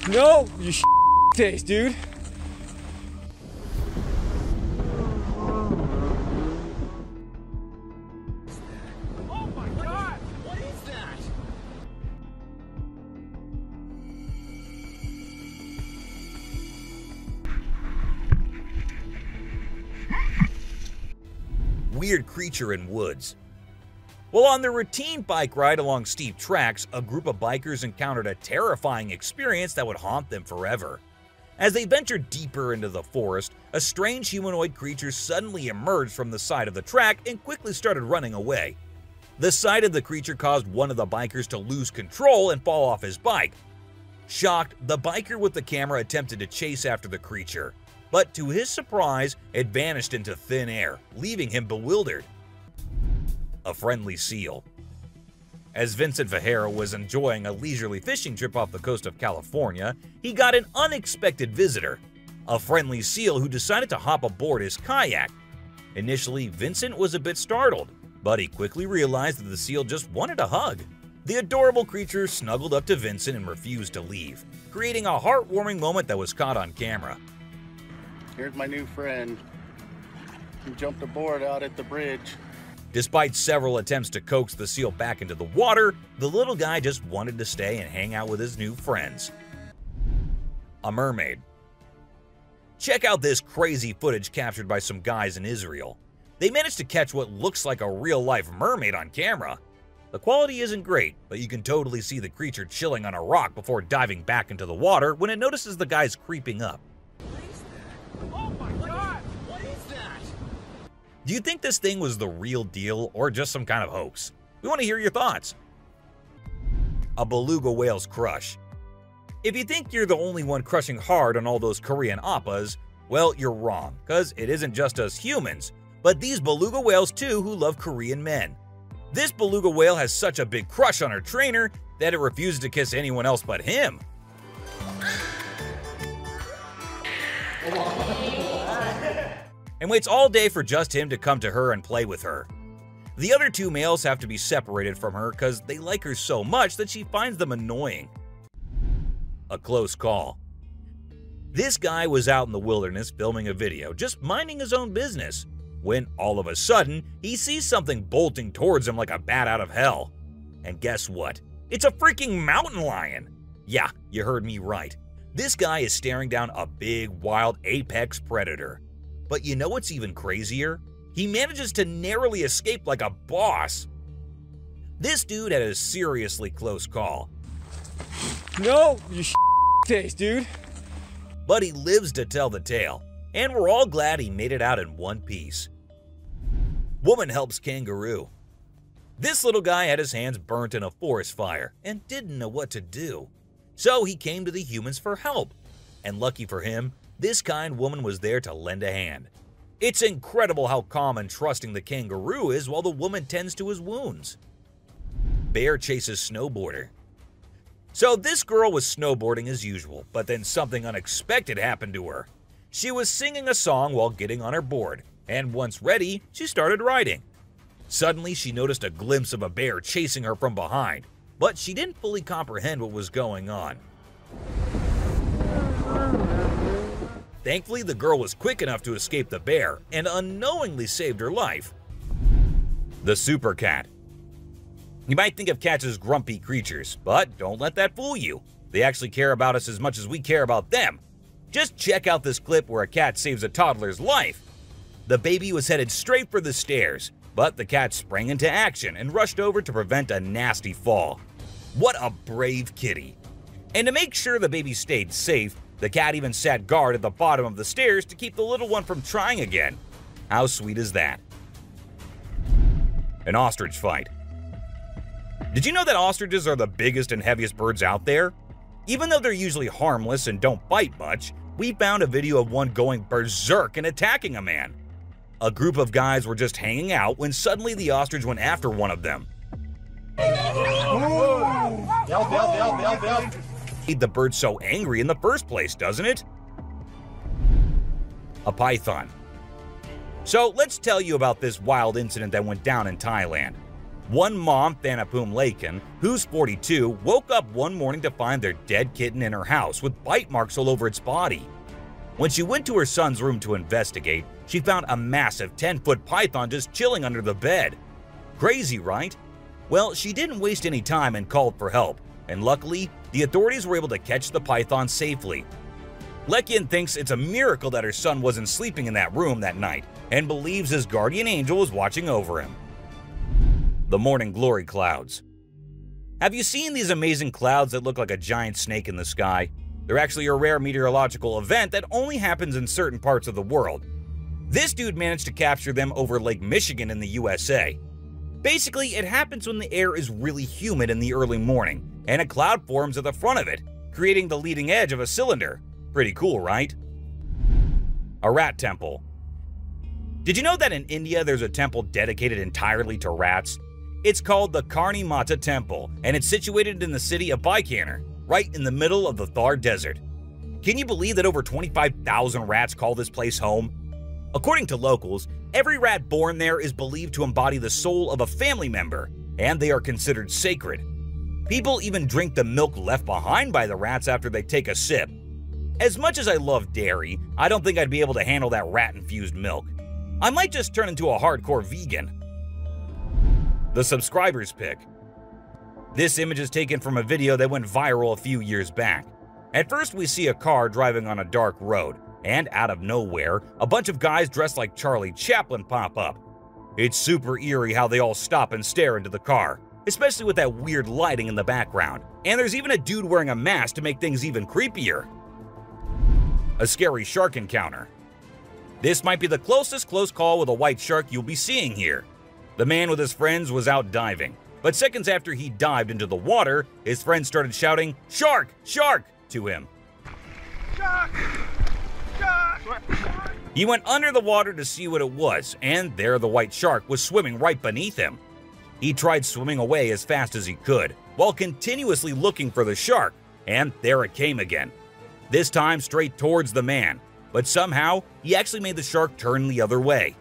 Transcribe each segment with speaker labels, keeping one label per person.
Speaker 1: No, you taste, dude.
Speaker 2: Oh my God! What is that?
Speaker 3: Weird creature in woods. While on their routine bike ride along steep tracks, a group of bikers encountered a terrifying experience that would haunt them forever. As they ventured deeper into the forest, a strange humanoid creature suddenly emerged from the side of the track and quickly started running away. The sight of the creature caused one of the bikers to lose control and fall off his bike. Shocked, the biker with the camera attempted to chase after the creature, but to his surprise, it vanished into thin air, leaving him bewildered. A friendly seal. As Vincent Vajera was enjoying a leisurely fishing trip off the coast of California, he got an unexpected visitor, a friendly seal who decided to hop aboard his kayak. Initially, Vincent was a bit startled, but he quickly realized that the seal just wanted a hug. The adorable creature snuggled up to Vincent and refused to leave, creating a heartwarming moment that was caught on camera.
Speaker 4: Here's my new friend. He jumped aboard out at the bridge.
Speaker 3: Despite several attempts to coax the seal back into the water, the little guy just wanted to stay and hang out with his new friends. A mermaid. Check out this crazy footage captured by some guys in Israel. They managed to catch what looks like a real-life mermaid on camera. The quality isn't great, but you can totally see the creature chilling on a rock before diving back into the water when it notices the guys creeping up.
Speaker 2: Oh my God! What is that?
Speaker 3: Do you think this thing was the real deal or just some kind of hoax? We want to hear your thoughts. A beluga whale's crush. If you think you're the only one crushing hard on all those Korean oppas, well, you're wrong, because it isn't just us humans, but these beluga whales too who love Korean men. This beluga whale has such a big crush on her trainer that it refuses to kiss anyone else but him. And waits all day for just him to come to her and play with her. The other two males have to be separated from her because they like her so much that she finds them annoying. A close call. This guy was out in the wilderness filming a video, just minding his own business, when all of a sudden, he sees something bolting towards him like a bat out of hell. And guess what? It's a freaking mountain lion! Yeah, you heard me right. This guy is staring down a big, wild apex predator. But you know what's even crazier? He manages to narrowly escape like a boss. This dude had a seriously close call.
Speaker 1: No, you taste, dude.
Speaker 3: But he lives to tell the tale, and we're all glad he made it out in one piece. Woman helps kangaroo. This little guy had his hands burnt in a forest fire and didn't know what to do. So he came to the humans for help. And lucky for him, this kind woman was there to lend a hand. It's incredible how calm and trusting the kangaroo is while the woman tends to his wounds. Bear chases snowboarder. So this girl was snowboarding as usual, but then something unexpected happened to her. She was singing a song while getting on her board, and once ready, she started riding. Suddenly, she noticed a glimpse of a bear chasing her from behind, but she didn't fully comprehend what was going on. Thankfully, the girl was quick enough to escape the bear and unknowingly saved her life. The super cat. You might think of cats as grumpy creatures, but don't let that fool you. They actually care about us as much as we care about them. Just check out this clip where a cat saves a toddler's life. The baby was headed straight for the stairs, but the cat sprang into action and rushed over to prevent a nasty fall. What a brave kitty. And to make sure the baby stayed safe, the cat even sat guard at the bottom of the stairs to keep the little one from trying again. How sweet is that? An ostrich fight. Did you know that ostriches are the biggest and heaviest birds out there? Even though they're usually harmless and don't bite much, we found a video of one going berserk and attacking a man. A group of guys were just hanging out when suddenly the ostrich went after one of them. Made the bird so angry in the first place, doesn't it? A python. So let's tell you about this wild incident that went down in Thailand. One mom, Thanapum Lakin, who's 42, woke up one morning to find their dead kitten in her house with bite marks all over its body. When she went to her son's room to investigate, she found a massive 10-foot python just chilling under the bed. Crazy, right? Well, she didn't waste any time and called for help, and luckily, the authorities were able to catch the python safely. Lekian thinks it's a miracle that her son wasn't sleeping in that room that night and believes his guardian angel was watching over him. The morning glory clouds. Have you seen these amazing clouds that look like a giant snake in the sky? They're actually a rare meteorological event that only happens in certain parts of the world. This dude managed to capture them over Lake Michigan in the USA. Basically, it happens when the air is really humid in the early morning, and a cloud forms at the front of it, creating the leading edge of a cylinder. Pretty cool, right? A rat temple. Did you know that in India there's a temple dedicated entirely to rats? It's called the Karni Mata Temple, and it's situated in the city of Bikaner, right in the middle of the Thar Desert. Can you believe that over 25,000 rats call this place home? According to locals, every rat born there is believed to embody the soul of a family member, and they are considered sacred. People even drink the milk left behind by the rats after they take a sip. As much as I love dairy, I don't think I'd be able to handle that rat-infused milk. I might just turn into a hardcore vegan. The subscriber's pick. This image is taken from a video that went viral a few years back. At first, we see a car driving on a dark road, and out of nowhere, a bunch of guys dressed like Charlie Chaplin pop up. It's super eerie how they all stop and stare into the car, especially with that weird lighting in the background. And there's even a dude wearing a mask to make things even creepier. A scary shark encounter. This might be the closest close call with a white shark you'll be seeing here. The man with his friends was out diving, but seconds after he dived into the water, his friends started shouting, "Shark! Shark!" to him.
Speaker 2: Shark! Shark!
Speaker 3: He went under the water to see what it was, and there the white shark was swimming right beneath him. He tried swimming away as fast as he could, while continuously looking for the shark, and there it came again. This time straight towards the man, but somehow he actually made the shark turn the other way.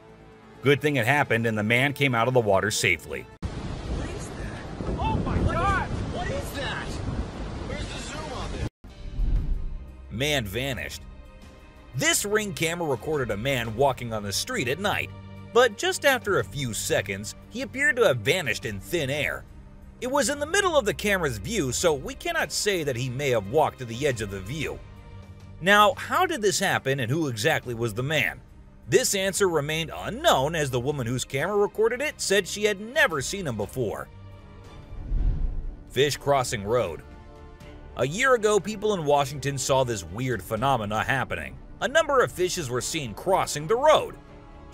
Speaker 3: Good thing it happened and the man came out of the water safely.
Speaker 2: What is that? Oh my God! What is that? Where's the zoom on this?
Speaker 3: Man vanished. This Ring camera recorded a man walking on the street at night, but just after a few seconds, he appeared to have vanished in thin air. It was in the middle of the camera's view, so we cannot say that he may have walked to the edge of the view. Now, how did this happen and who exactly was the man? This answer remained unknown as the woman whose camera recorded it said she had never seen him before. Fish crossing road. A year ago, people in Washington saw this weird phenomena happening. A number of fishes were seen crossing the road.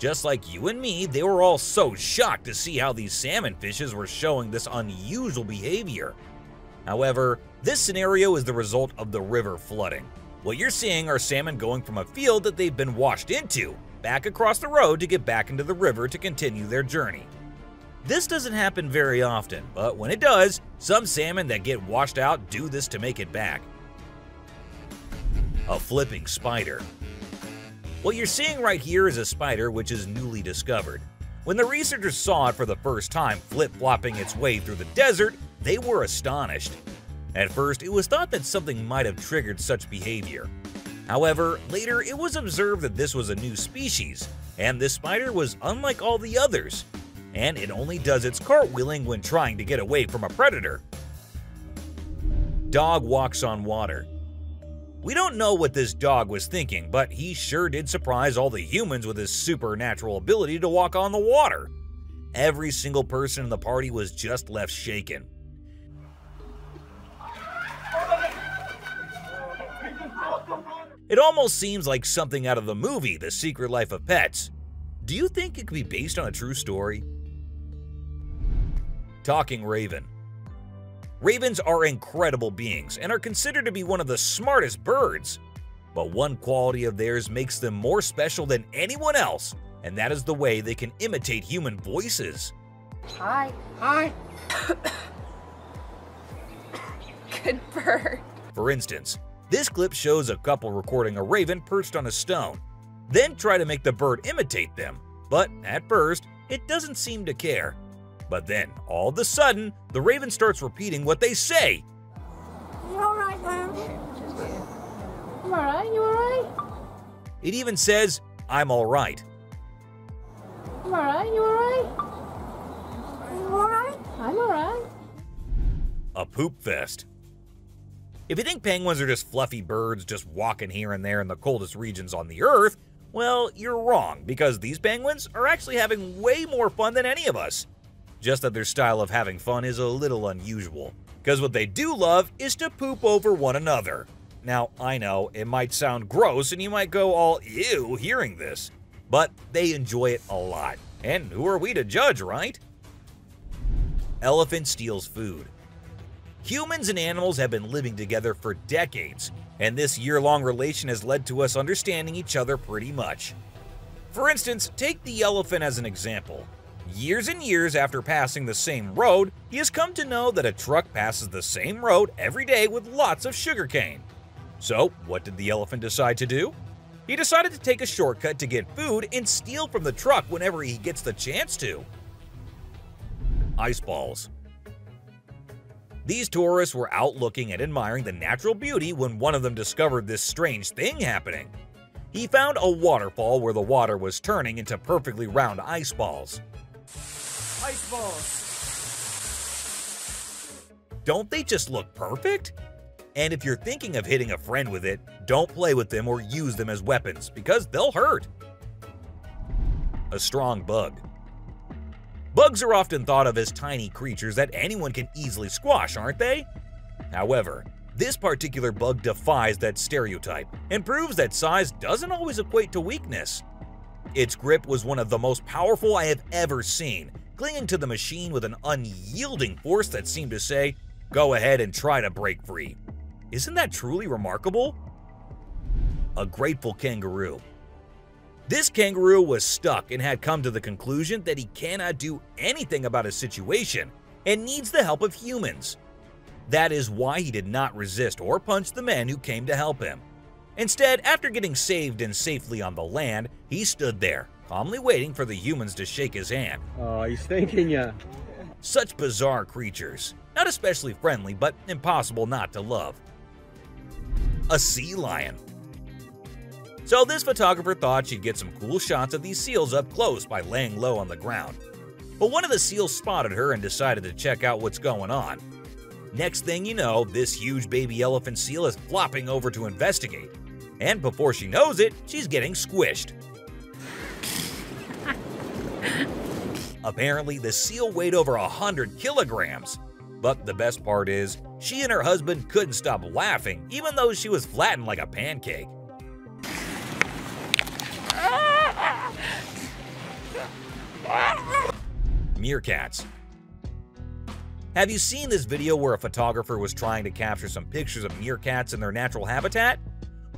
Speaker 3: Just like you and me, they were all so shocked to see how these salmon fishes were showing this unusual behavior. However, this scenario is the result of the river flooding. What you're seeing are salmon going from a field that they've been washed into, back across the road to get back into the river to continue their journey. This doesn't happen very often, but when it does, some salmon that get washed out do this to make it back. A flipping spider. What you're seeing right here is a spider which is newly discovered. When the researchers saw it for the first time flip-flopping its way through the desert, they were astonished. At first, it was thought that something might have triggered such behavior. However, later it was observed that this was a new species, and this spider was unlike all the others, and it only does its cartwheeling when trying to get away from a predator. Dog walks on water. We don't know what this dog was thinking, but he sure did surprise all the humans with his supernatural ability to walk on the water. Every single person in the party was just left shaken. It almost seems like something out of the movie The Secret Life of Pets. Do you think it could be based on a true story? Talking raven. Ravens are incredible beings and are considered to be one of the smartest birds. But one quality of theirs makes them more special than anyone else, and that is the way they can imitate human voices.
Speaker 5: Hi.
Speaker 2: Hi.
Speaker 5: Good bird.
Speaker 3: For instance, this clip shows a couple recording a raven perched on a stone, then try to make the bird imitate them, but at first, it doesn't seem to care. But then, all of a sudden, the raven starts repeating what they say.
Speaker 6: You alright, Lamb?
Speaker 5: You alright? You alright?
Speaker 3: It even says, I'm alright.
Speaker 5: You alright? You alright?
Speaker 6: You alright?
Speaker 5: I'm alright.
Speaker 3: A poop fest. If you think penguins are just fluffy birds just walking here and there in the coldest regions on the Earth, well, you're wrong, because these penguins are actually having way more fun than any of us. Just that their style of having fun is a little unusual, because what they do love is to poop over one another. Now, I know, it might sound gross and you might go all ew hearing this, but they enjoy it a lot. And who are we to judge, right? Elephant steals food. Humans and animals have been living together for decades, and this year-long relation has led to us understanding each other pretty much. For instance, take the elephant as an example. Years and years after passing the same road, he has come to know that a truck passes the same road every day with lots of sugarcane. So, what did the elephant decide to do? He decided to take a shortcut to get food and steal from the truck whenever he gets the chance to. Ice balls. These tourists were out looking and admiring the natural beauty when one of them discovered this strange thing happening. He found a waterfall where the water was turning into perfectly round ice balls.
Speaker 1: Ice balls.
Speaker 3: Don't they just look perfect? And if you're thinking of hitting a friend with it, don't play with them or use them as weapons because they'll hurt. A strong bug. Bugs are often thought of as tiny creatures that anyone can easily squash, aren't they? However, this particular bug defies that stereotype and proves that size doesn't always equate to weakness. Its grip was one of the most powerful I have ever seen, clinging to the machine with an unyielding force that seemed to say, "Go ahead and try to break free." Isn't that truly remarkable? A grateful kangaroo. This kangaroo was stuck and had come to the conclusion that he cannot do anything about his situation and needs the help of humans. That is why he did not resist or punch the men who came to help him. Instead, after getting saved and safely on the land, he stood there, calmly waiting for the humans to shake his hand.
Speaker 1: Oh, he's thanking ya.
Speaker 3: Such bizarre creatures. Not especially friendly, but impossible not to love. A sea lion. So this photographer thought she'd get some cool shots of these seals up close by laying low on the ground. But one of the seals spotted her and decided to check out what's going on. Next thing you know, this huge baby elephant seal is flopping over to investigate. And before she knows it, she's getting squished. Apparently, the seal weighed over 100 kilograms. But the best part is, she and her husband couldn't stop laughing even though she was flattened like a pancake. Meerkats. Have you seen this video where a photographer was trying to capture some pictures of meerkats in their natural habitat?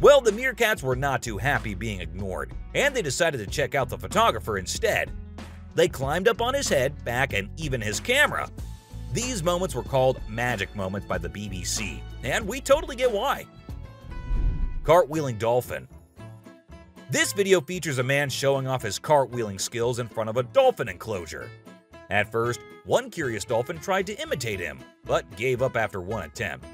Speaker 3: Well, the meerkats were not too happy being ignored, and they decided to check out the photographer instead. They climbed up on his head, back, and even his camera. These moments were called magic moments by the BBC, and we totally get why. Cartwheeling dolphin. This video features a man showing off his cartwheeling skills in front of a dolphin enclosure. At first, one curious dolphin tried to imitate him, but gave up after one attempt.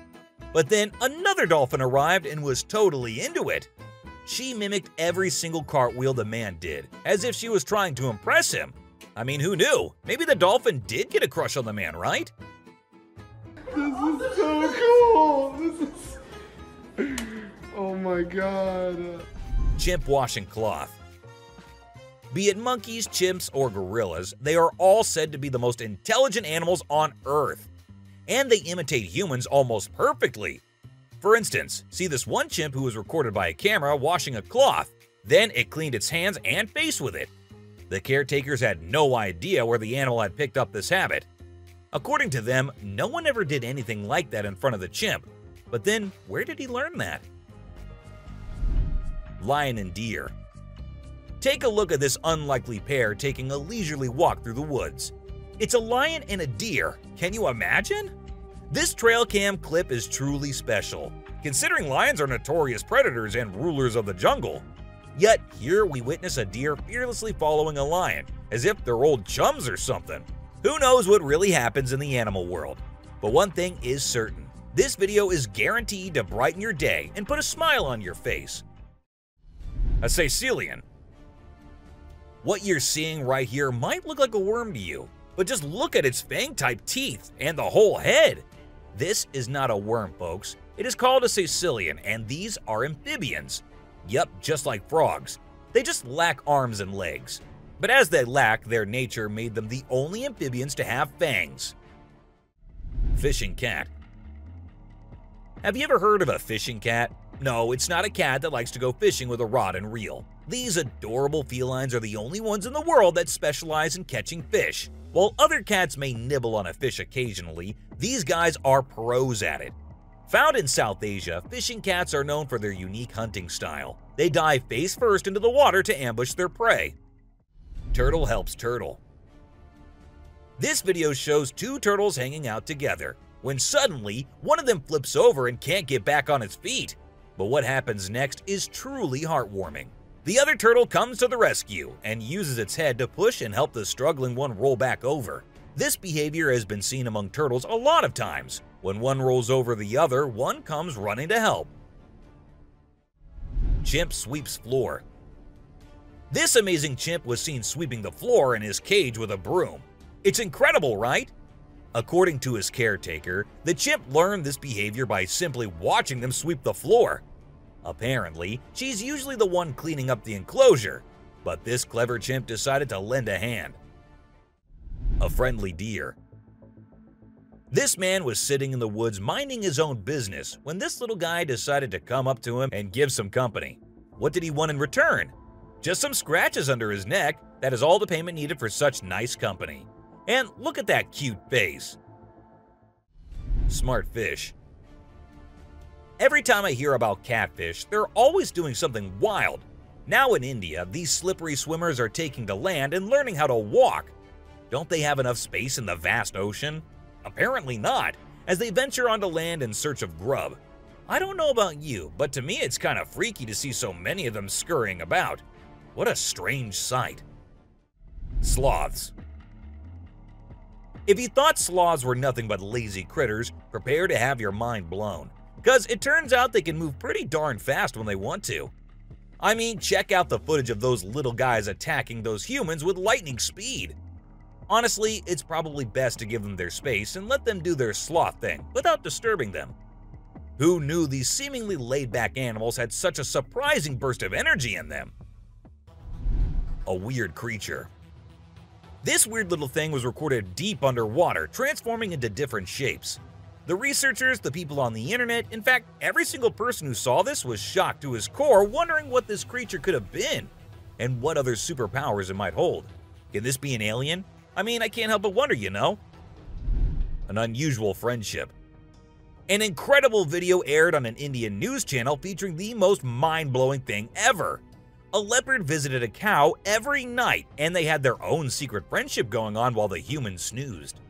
Speaker 3: But then another dolphin arrived and was totally into it. She mimicked every single cartwheel the man did, as if she was trying to impress him. I mean, who knew? Maybe the dolphin did get a crush on the man, right?
Speaker 1: This is so cool. This is... Oh my god.
Speaker 3: Chimp washing cloth. Be it monkeys, chimps, or gorillas, they are all said to be the most intelligent animals on Earth. And they imitate humans almost perfectly. For instance, see this one chimp who was recorded by a camera washing a cloth. Then it cleaned its hands and face with it. The caretakers had no idea where the animal had picked up this habit. According to them, no one ever did anything like that in front of the chimp. But then, where did he learn that? Lion and deer. Take a look at this unlikely pair taking a leisurely walk through the woods. It's a lion and a deer. Can you imagine? This trail cam clip is truly special, considering lions are notorious predators and rulers of the jungle. Yet here we witness a deer fearlessly following a lion, as if they're old chums or something. Who knows what really happens in the animal world? But one thing is certain. This video is guaranteed to brighten your day and put a smile on your face. A caecilian. What you're seeing right here might look like a worm to you, but just look at its fang-type teeth and the whole head. This is not a worm, folks. It is called a caecilian, and these are amphibians. Yup, just like frogs. They just lack arms and legs. But as they lack, their nature made them the only amphibians to have fangs. Fishing cat. Have you ever heard of a fishing cat? No, it's not a cat that likes to go fishing with a rod and reel. These adorable felines are the only ones in the world that specialize in catching fish. While other cats may nibble on a fish occasionally, these guys are pros at it. Found in South Asia, fishing cats are known for their unique hunting style. They dive face first into the water to ambush their prey. Turtle helps turtle. This video shows two turtles hanging out together, when suddenly one of them flips over and can't get back on its feet. But what happens next is truly heartwarming. The other turtle comes to the rescue and uses its head to push and help the struggling one roll back over. This behavior has been seen among turtles a lot of times. When one rolls over the other, one comes running to help. Chimp sweeps floor. This amazing chimp was seen sweeping the floor in his cage with a broom. It's incredible, right? According to his caretaker, the chimp learned this behavior by simply watching them sweep the floor. Apparently, she's usually the one cleaning up the enclosure, but this clever chimp decided to lend a hand. A friendly deer. This man was sitting in the woods minding his own business when this little guy decided to come up to him and give some company. What did he want in return? Just some scratches under his neck. That is all the payment needed for such nice company. And look at that cute face. Smart fish. Every time I hear about catfish, they're always doing something wild. Now in India, these slippery swimmers are taking to land and learning how to walk. Don't they have enough space in the vast ocean? Apparently not, as they venture onto land in search of grub. I don't know about you, but to me it's kind of freaky to see so many of them scurrying about. What a strange sight. Sloths. If you thought sloths were nothing but lazy critters, prepare to have your mind blown. Because it turns out they can move pretty darn fast when they want to. I mean, check out the footage of those little guys attacking those humans with lightning speed. Honestly, it's probably best to give them their space and let them do their sloth thing without disturbing them. Who knew these seemingly laid-back animals had such a surprising burst of energy in them? A weird creature. This weird little thing was recorded deep underwater, transforming into different shapes. The researchers, the people on the internet, in fact, every single person who saw this was shocked to his core, wondering what this creature could have been and what other superpowers it might hold. Can this be an alien? I mean, I can't help but wonder, you know? An unusual friendship. An incredible video aired on an Indian news channel featuring the most mind-blowing thing ever. A leopard visited a cow every night, and they had their own secret friendship going on while the humans snoozed.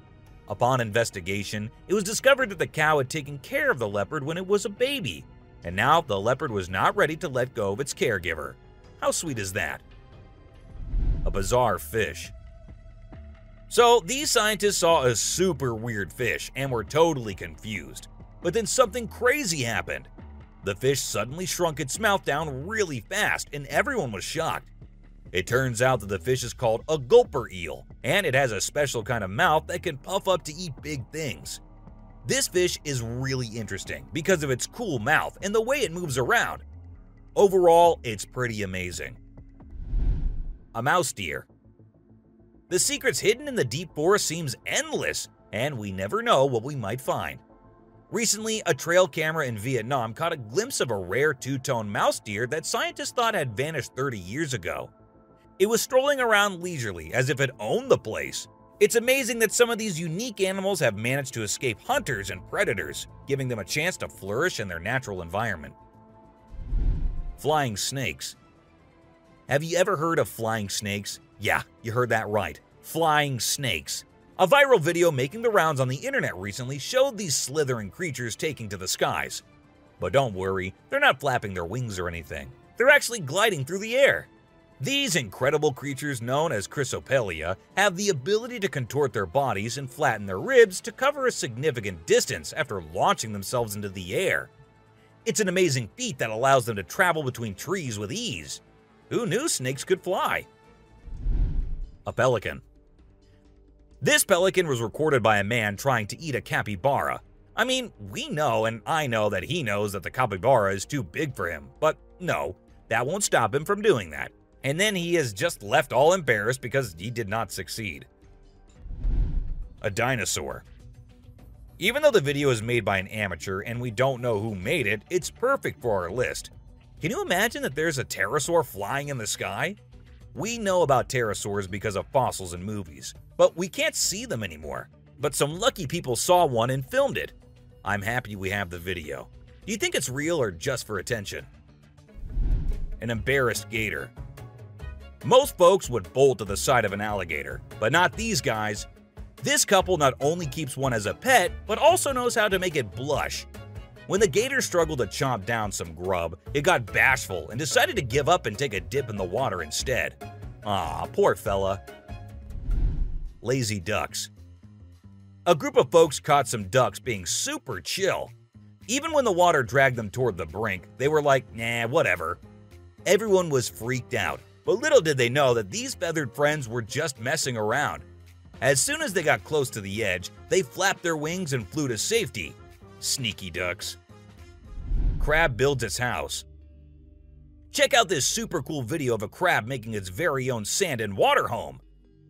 Speaker 3: Upon investigation, it was discovered that the cow had taken care of the leopard when it was a baby, and now the leopard was not ready to let go of its caregiver. How sweet is that? A bizarre fish. So these scientists saw a super weird fish and were totally confused. But then something crazy happened. The fish suddenly shrunk its mouth down really fast and everyone was shocked. It turns out that the fish is called a gulper eel, and it has a special kind of mouth that can puff up to eat big things. This fish is really interesting because of its cool mouth and the way it moves around. Overall, it's pretty amazing. A mouse deer. The secrets hidden in the deep forest seems endless, and we never know what we might find. Recently, a trail camera in Vietnam caught a glimpse of a rare two-tone mouse deer that scientists thought had vanished 30 years ago. It was strolling around leisurely as if it owned the place. It's amazing that some of these unique animals have managed to escape hunters and predators, giving them a chance to flourish in their natural environment. Flying snakes. Have you ever heard of flying snakes? Yeah, you heard that right. Flying snakes. A viral video making the rounds on the internet recently showed these slithering creatures taking to the skies. But don't worry, they're not flapping their wings or anything. They're actually gliding through the air. These incredible creatures known as Chrysopelia have the ability to contort their bodies and flatten their ribs to cover a significant distance after launching themselves into the air. It's an amazing feat that allows them to travel between trees with ease. Who knew snakes could fly? A pelican. This pelican was recorded by a man trying to eat a capybara. I mean, we know and I know that he knows that the capybara is too big for him, but no, that won't stop him from doing that. And then he is just left all embarrassed because he did not succeed. A dinosaur. Even though the video is made by an amateur and we don't know who made it, it's perfect for our list. Can you imagine that there's a pterosaur flying in the sky? We know about pterosaurs because of fossils in movies, but we can't see them anymore. But some lucky people saw one and filmed it. I'm happy we have the video. Do you think it's real or just for attention? An embarrassed gator. Most folks would bolt to the side of an alligator, but not these guys. This couple not only keeps one as a pet, but also knows how to make it blush. When the gator struggled to chomp down some grub, it got bashful and decided to give up and take a dip in the water instead. Aw, poor fella. Lazy ducks. A group of folks caught some ducks being super chill. Even when the water dragged them toward the brink, they were like, nah, whatever. Everyone was freaked out, but little did they know that these feathered friends were just messing around. As soon as they got close to the edge, they flapped their wings and flew to safety. Sneaky ducks. Crab builds its house. Check out this super cool video of a crab making its very own sand and water home.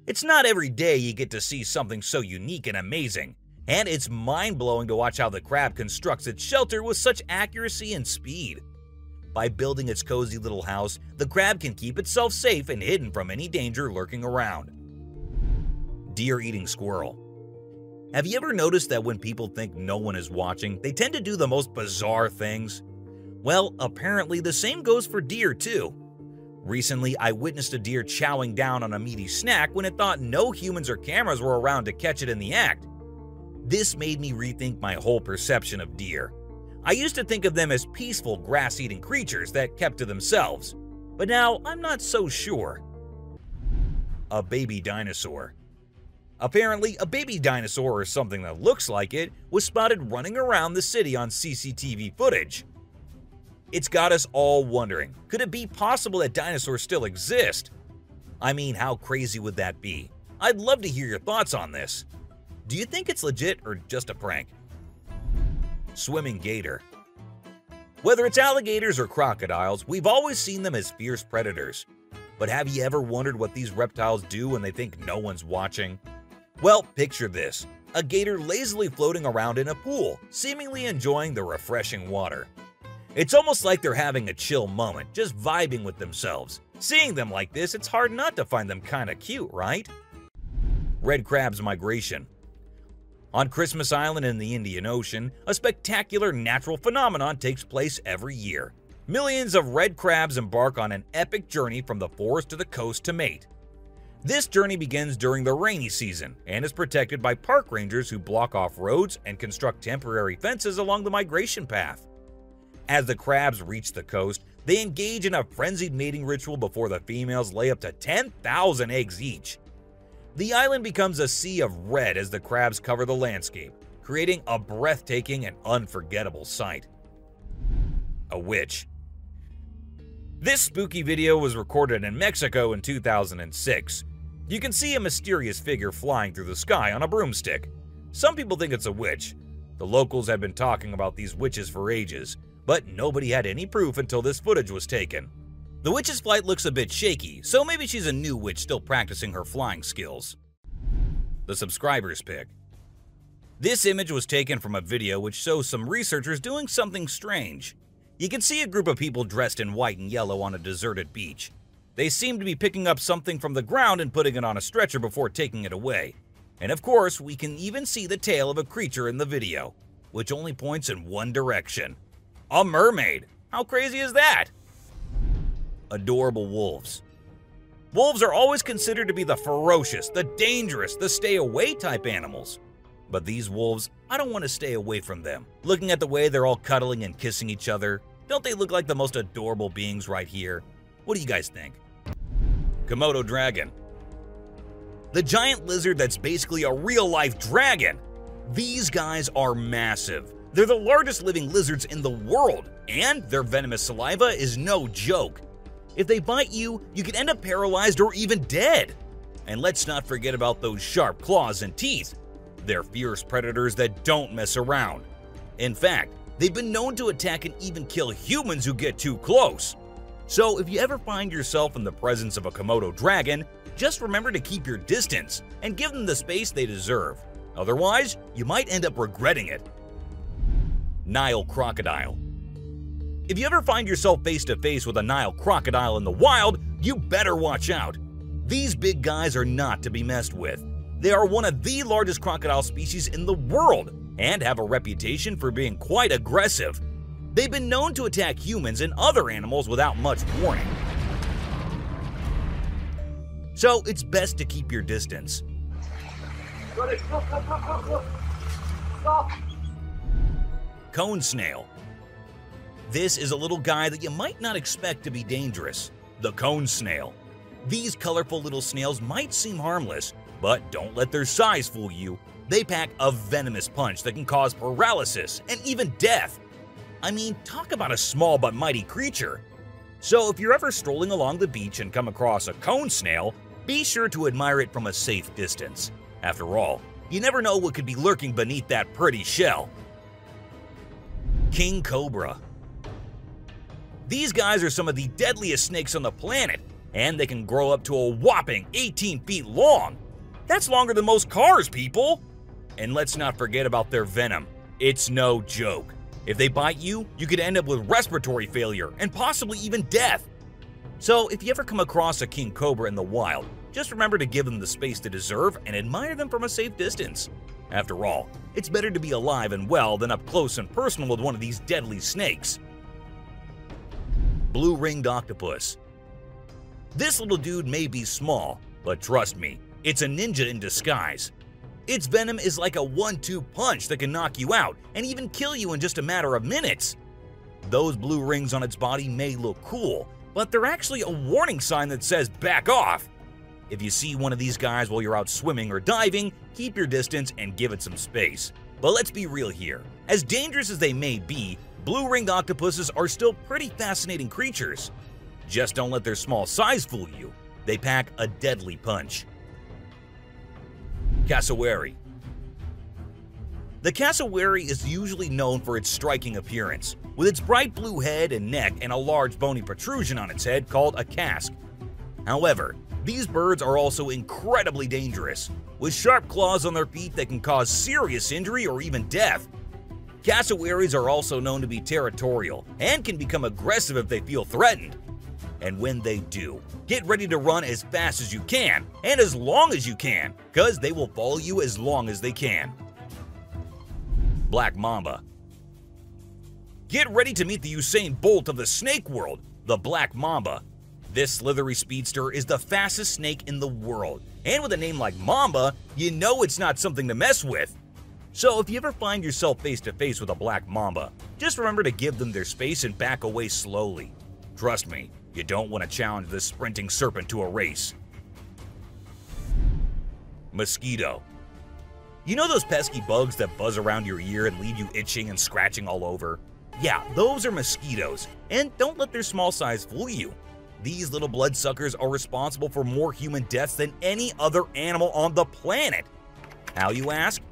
Speaker 3: It's not every day you get to see something so unique and amazing, and it's mind-blowing to watch how the crab constructs its shelter with such accuracy and speed. By building its cozy little house, the crab can keep itself safe and hidden from any danger lurking around. Deer eating squirrel. Have you ever noticed that when people think no one is watching, they tend to do the most bizarre things? Well, apparently the same goes for deer too. Recently, I witnessed a deer chowing down on a meaty snack when it thought no humans or cameras were around to catch it in the act. This made me rethink my whole perception of deer. I used to think of them as peaceful, grass-eating creatures that kept to themselves, but now I'm not so sure. A baby dinosaur. Apparently, a baby dinosaur, or something that looks like it, was spotted running around the city on CCTV footage. It's got us all wondering, could it be possible that dinosaurs still exist? I mean, how crazy would that be? I'd love to hear your thoughts on this. Do you think it's legit or just a prank? Swimming gator. Whether it's alligators or crocodiles, we've always seen them as fierce predators. But have you ever wondered what these reptiles do when they think no one's watching? Well, picture this. A gator lazily floating around in a pool, seemingly enjoying the refreshing water. It's almost like they're having a chill moment, just vibing with themselves. Seeing them like this, it's hard not to find them kinda cute, right? Red crab's migration. On Christmas Island in the Indian Ocean, a spectacular natural phenomenon takes place every year. Millions of red crabs embark on an epic journey from the forest to the coast to mate. This journey begins during the rainy season and is protected by park rangers who block off roads and construct temporary fences along the migration path. As the crabs reach the coast, they engage in a frenzied mating ritual before the females lay up to 10,000 eggs each. The island becomes a sea of red as the crabs cover the landscape, creating a breathtaking and unforgettable sight. A witch. This spooky video was recorded in Mexico in 2006. You can see a mysterious figure flying through the sky on a broomstick. Some people think it's a witch. The locals had been talking about these witches for ages, but nobody had any proof until this footage was taken. The witch's flight looks a bit shaky, so maybe she's a new witch still practicing her flying skills. The subscriber's pick. This image was taken from a video which shows some researchers doing something strange. You can see a group of people dressed in white and yellow on a deserted beach. They seem to be picking up something from the ground and putting it on a stretcher before taking it away. And of course, we can even see the tail of a creature in the video, which only points in one direction. A mermaid! How crazy is that? Adorable wolves. Wolves are always considered to be the ferocious, the dangerous, the stay-away type animals. But these wolves, I don't want to stay away from them. Looking at the way they're all cuddling and kissing each other, don't they look like the most adorable beings right here? What do you guys think? Komodo dragon. The giant lizard that's basically a real-life dragon. These guys are massive. They're the largest living lizards in the world, and their venomous saliva is no joke. If they bite you, you could end up paralyzed or even dead. And let's not forget about those sharp claws and teeth. They're fierce predators that don't mess around. In fact, they've been known to attack and even kill humans who get too close. So if you ever find yourself in the presence of a Komodo dragon, just remember to keep your distance and give them the space they deserve. Otherwise, you might end up regretting it. Nile crocodile. If you ever find yourself face to face with a Nile crocodile in the wild, you better watch out. These big guys are not to be messed with. They are one of the largest crocodile species in the world and have a reputation for being quite aggressive. They've been known to attack humans and other animals without much warning. So it's best to keep your distance. Cone snail. This is a little guy that you might not expect to be dangerous. The cone snail. These colorful little snails might seem harmless, but don't let their size fool you. They pack a venomous punch that can cause paralysis and even death. I mean, talk about a small but mighty creature. So if you're ever strolling along the beach and come across a cone snail, be sure to admire it from a safe distance. After all, you never know what could be lurking beneath that pretty shell. King cobra. These guys are some of the deadliest snakes on the planet, and they can grow up to a whopping 18 feet long. That's longer than most cars, people! And let's not forget about their venom. It's no joke. If they bite you, you could end up with respiratory failure and possibly even death. So if you ever come across a king cobra in the wild, just remember to give them the space they deserve and admire them from a safe distance. After all, it's better to be alive and well than up close and personal with one of these deadly snakes. Blue-ringed octopus. This little dude may be small, but trust me, it's a ninja in disguise. Its venom is like a 1-2 punch that can knock you out and even kill you in just a matter of minutes. Those blue rings on its body may look cool, but they're actually a warning sign that says back off. If you see one of these guys while you're out swimming or diving, keep your distance and give it some space. But let's be real here. As dangerous as they may be, blue-ringed octopuses are still pretty fascinating creatures. Just don't let their small size fool you. They pack a deadly punch. Cassowary. The cassowary is usually known for its striking appearance, with its bright blue head and neck and a large bony protrusion on its head called a casque. However, these birds are also incredibly dangerous, with sharp claws on their feet that can cause serious injury or even death. Cassowaries are also known to be territorial and can become aggressive if they feel threatened. And when they do, get ready to run as fast as you can and as long as you can, because they will follow you as long as they can. Black mamba. Get ready to meet the Usain Bolt of the snake world, the black mamba. This slithery speedster is the fastest snake in the world, and with a name like Mamba, you know it's not something to mess with. So if you ever find yourself face to face with a black mamba, just remember to give them their space and back away slowly. Trust me, you don't want to challenge this sprinting serpent to a race. Mosquito. You know those pesky bugs that buzz around your ear and leave you itching and scratching all over? Yeah, those are mosquitoes, and don't let their small size fool you. These little bloodsuckers are responsible for more human deaths than any other animal on the planet. How, you ask?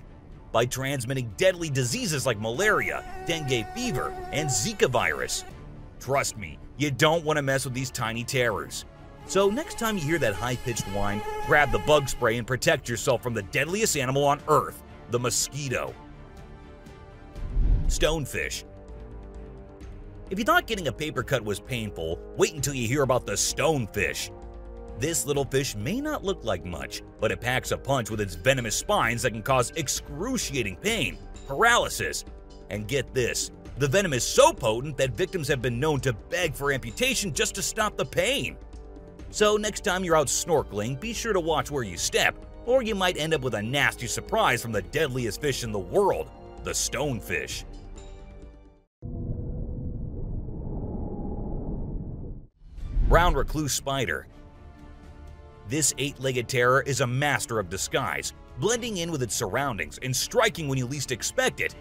Speaker 3: By transmitting deadly diseases like malaria, dengue fever, and Zika virus. Trust me, you don't want to mess with these tiny terrors. So next time you hear that high-pitched whine, grab the bug spray and protect yourself from the deadliest animal on Earth, the mosquito. Stonefish. If you thought getting a paper cut was painful, wait until you hear about the stonefish. This little fish may not look like much, but it packs a punch with its venomous spines that can cause excruciating pain, paralysis, and get this, the venom is so potent that victims have been known to beg for amputation just to stop the pain. So next time you're out snorkeling, be sure to watch where you step, or you might end up with a nasty surprise from the deadliest fish in the world, the stonefish. Brown recluse spider. This eight-legged terror is a master of disguise, blending in with its surroundings and striking when you least expect it.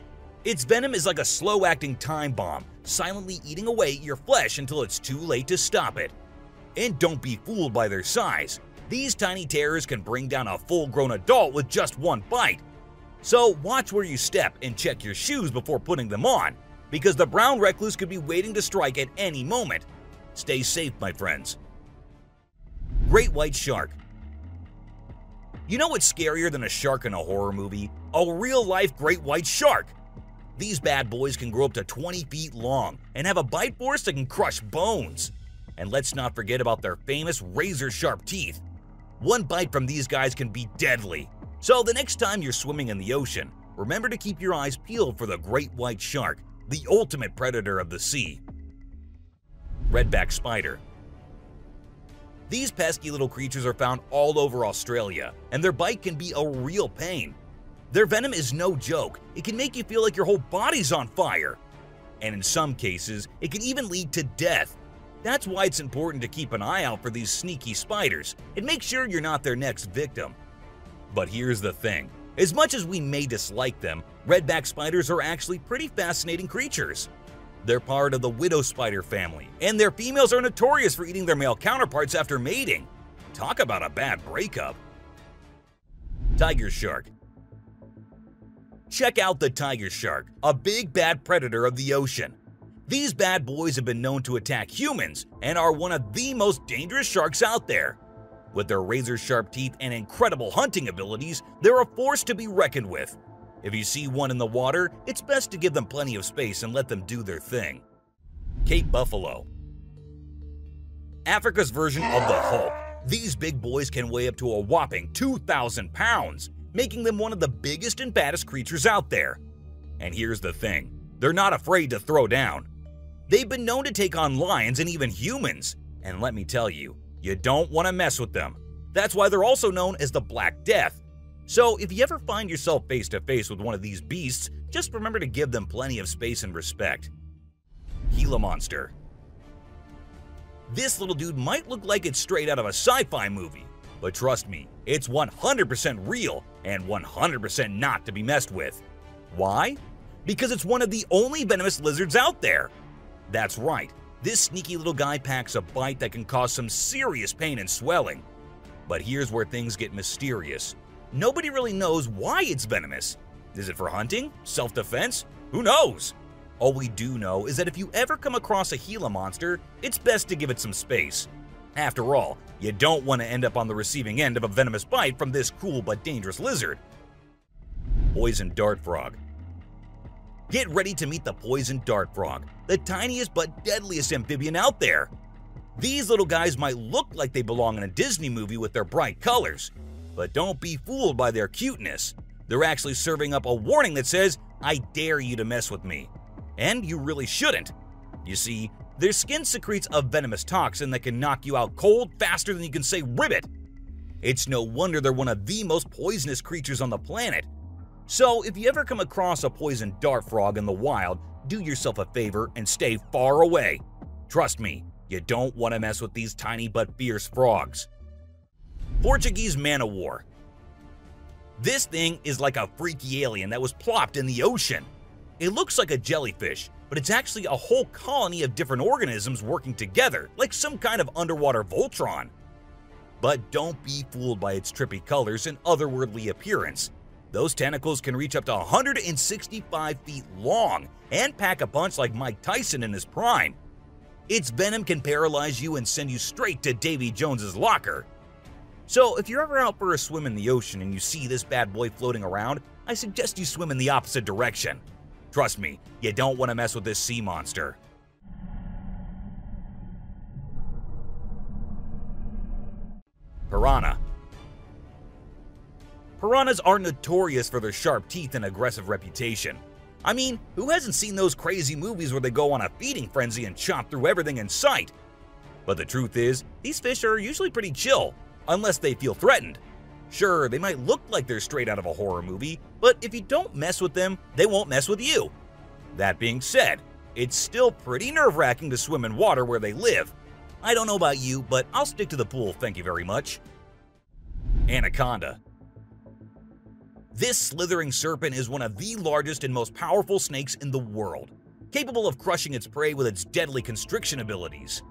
Speaker 3: Its venom is like a slow-acting time bomb, silently eating away at your flesh until it's too late to stop it. And don't be fooled by their size. These tiny terrors can bring down a full-grown adult with just one bite. So watch where you step and check your shoes before putting them on, because the brown recluse could be waiting to strike at any moment. Stay safe, my friends. Great white shark. You know what's scarier than a shark in a horror movie? A real-life great white shark. These bad boys can grow up to 20 feet long and have a bite force that can crush bones. And let's not forget about their famous razor-sharp teeth. One bite from these guys can be deadly. So the next time you're swimming in the ocean, remember to keep your eyes peeled for the great white shark, the ultimate predator of the sea. Redback spider. These pesky little creatures are found all over Australia, and their bite can be a real pain. Their venom is no joke. It can make you feel like your whole body's on fire. And in some cases, it can even lead to death. That's why it's important to keep an eye out for these sneaky spiders and make sure you're not their next victim. But here's the thing. As much as we may dislike them, redback spiders are actually pretty fascinating creatures. They're part of the widow spider family, and their females are notorious for eating their male counterparts after mating. Talk about a bad breakup. Tiger shark. Check out the tiger shark, a big bad predator of the ocean. These bad boys have been known to attack humans and are one of the most dangerous sharks out there. With their razor-sharp teeth and incredible hunting abilities, they're a force to be reckoned with. If you see one in the water, it's best to give them plenty of space and let them do their thing. Cape buffalo. Africa's version of the Hulk. These big boys can weigh up to a whopping 2,000 pounds, making them one of the biggest and baddest creatures out there. And here's the thing, they're not afraid to throw down. They've been known to take on lions and even humans, and let me tell you, you don't want to mess with them. That's why they're also known as the Black Death. So if you ever find yourself face to face with one of these beasts, just remember to give them plenty of space and respect. Gila monster. This little dude might look like it's straight out of a sci-fi movie, but trust me, it's 100% real and 100% not to be messed with. Why? Because it's one of the only venomous lizards out there. That's right, this sneaky little guy packs a bite that can cause some serious pain and swelling. But here's where things get mysterious. Nobody really knows why it's venomous. Is it for hunting? Self-defense? Who knows? All we do know is that if you ever come across a Gila monster, it's best to give it some space. After all, you don't want to end up on the receiving end of a venomous bite from this cool but dangerous lizard. Poison dart frog. Get ready to meet the poison dart frog, the tiniest but deadliest amphibian out there. These little guys might look like they belong in a Disney movie with their bright colors, but don't be fooled by their cuteness. They're actually serving up a warning that says, "I dare you to mess with me." And you really shouldn't. You see, their skin secretes a venomous toxin that can knock you out cold faster than you can say ribbit. It's no wonder they're one of the most poisonous creatures on the planet. So if you ever come across a poison dart frog in the wild, do yourself a favor and stay far away. Trust me, you don't want to mess with these tiny but fierce frogs. Portuguese man-o'-war. This thing is like a freaky alien that was plopped in the ocean. It looks like a jellyfish, but it's actually a whole colony of different organisms working together, like some kind of underwater Voltron. But don't be fooled by its trippy colors and otherworldly appearance. Those tentacles can reach up to 165 feet long and pack a punch like Mike Tyson in his prime. Its venom can paralyze you and send you straight to Davy Jones's locker. So if you're ever out for a swim in the ocean and you see this bad boy floating around, I suggest you swim in the opposite direction. Trust me, you don't want to mess with this sea monster. Piranha. Piranhas are notorious for their sharp teeth and aggressive reputation. I mean, who hasn't seen those crazy movies where they go on a feeding frenzy and chomp through everything in sight? But the truth is, these fish are usually pretty chill, unless they feel threatened. Sure, they might look like they're straight out of a horror movie, but if you don't mess with them, they won't mess with you. That being said, it's still pretty nerve-wracking to swim in water where they live. I don't know about you, but I'll stick to the pool, thank you very much. Anaconda. This slithering serpent is one of the largest and most powerful snakes in the world, capable of crushing its prey with its deadly constriction abilities.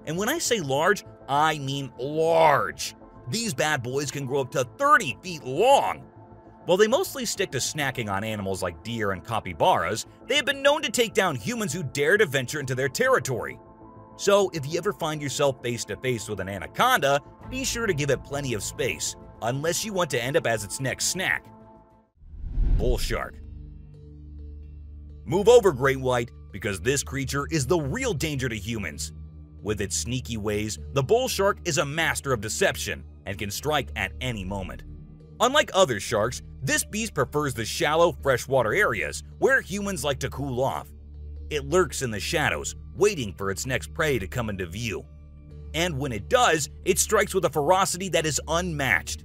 Speaker 3: And when I say large, I mean large. These bad boys can grow up to 30 feet long. While they mostly stick to snacking on animals like deer and capybaras, they have been known to take down humans who dare to venture into their territory. So if you ever find yourself face to face with an anaconda, be sure to give it plenty of space, unless you want to end up as its next snack. Bull shark. Move over, great white, because this creature is the real danger to humans. With its sneaky ways, the bull shark is a master of deception and can strike at any moment. Unlike other sharks, this beast prefers the shallow, freshwater areas where humans like to cool off. It lurks in the shadows, waiting for its next prey to come into view. And when it does, it strikes with a ferocity that is unmatched.